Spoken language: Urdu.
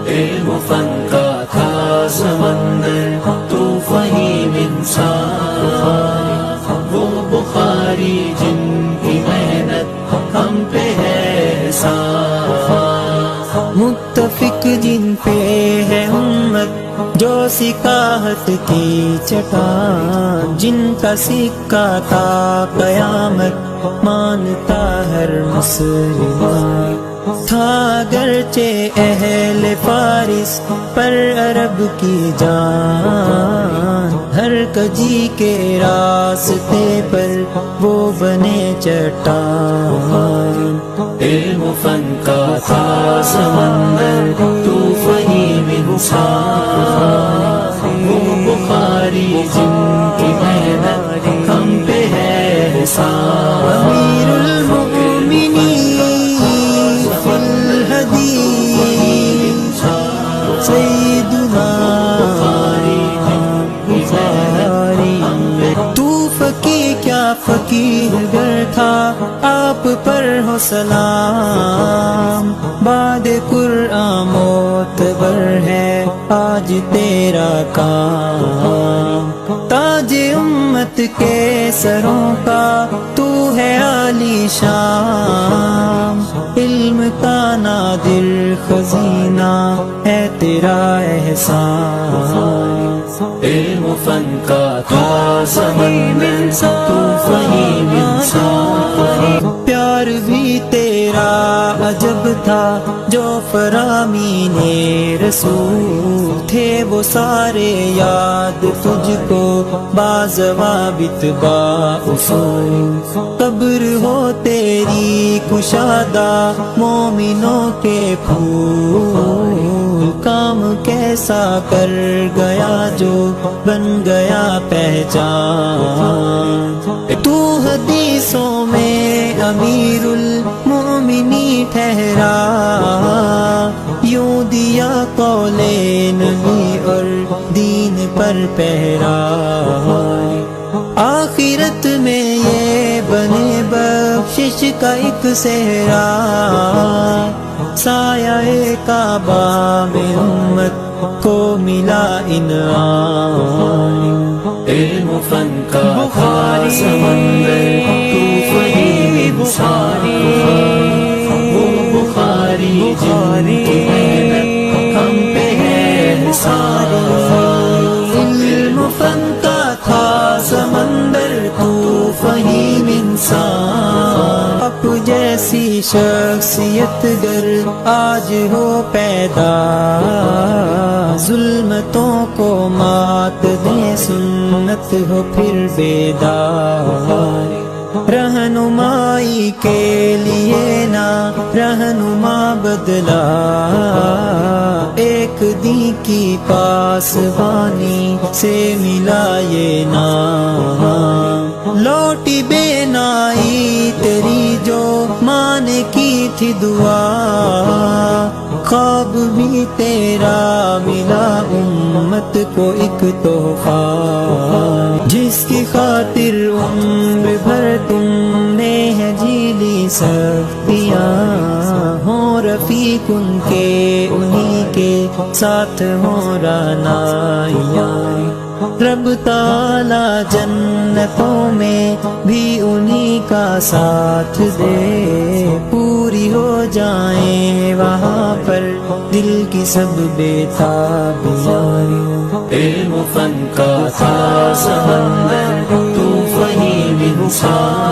علم فن کا تھا سمندر، تو فہیم انسان، وہ بخاری جن کی محنت ہم پہ ہے احسان، متفق جن پہ ہے امت جو سکاہت کی چٹان، جن کا سکہ تا قیامت مانتا ہر مسلمان، تھا گرچہ اہل فارس پر عرب کی جان، ہر کجی کے راستے پر وہ بنے چٹان، علم فن کا تھا سمندر، تو فہیم انسان، وہ بخاری جن کی محنت ہم پہ ہے احسان، امیر المؤمنین فی الحدیث سیدنا بخاری، تو فقیہ کیا فقیر گر تھا آپ پر ہو سلام، بعد قرآن معتبر ہے آج تیرا کام، تاج امت کے سروں کا تو ہے عالی شان، علم کا نادر خزینہ ہے تیرا احسان، علم فن کا تھا سمندر، تو فہیم انسان، پیار بھی تیرا عجب تھا جو فرامین رسول تھے، وہ سارے یاد تجھ کو باضوابط با اصول، قبر ہو تیری کشادہ مومنوں کے پھول، کام کیسا کر گیا جو بن گیا پہچان، تو حدیثوں میں امیر المومنین ٹھہرا، یوں دیا قول نبی اور دین پر پہرا، آخرت میں یہ بنے بخشش کا ایک صحرا، سایہ کعبہ میں امت کو ملا انعام، علم فن کا تھا سمندر، تو فہیم انسان، وہ بخاری جن کی محنت ہم پہ ہے احسان، علم فن کا تھا سمندر تو فہیم انسان، آپ جیسی شخصیت گر آج ہو پیدا، ظلمتوں کو مات دے سنت ہو پھر بیدار، رہنمائی کے لیے نہ رہنما بدلا، ایک دن کی پاسبانی سے ملا یہ نام، لوٹی بے نائی تیری جو مانے کی تھی دعا، خواب بھی تیرا ملا امت کو ایک تحفہ، جس کی خاطر عمر بھر تم نے ہے جیلی سختیاں، ہوں رفیق ان کے انہی کے ساتھ ہوں رعنائیاں، رب تعالی جنتوں میں بھی انہی کا ساتھ دے، پوری ہو جائیں وہاں پر دل کی سب بیتابیاں، علم فن کا تھا سمندر، تو فہیم انسان۔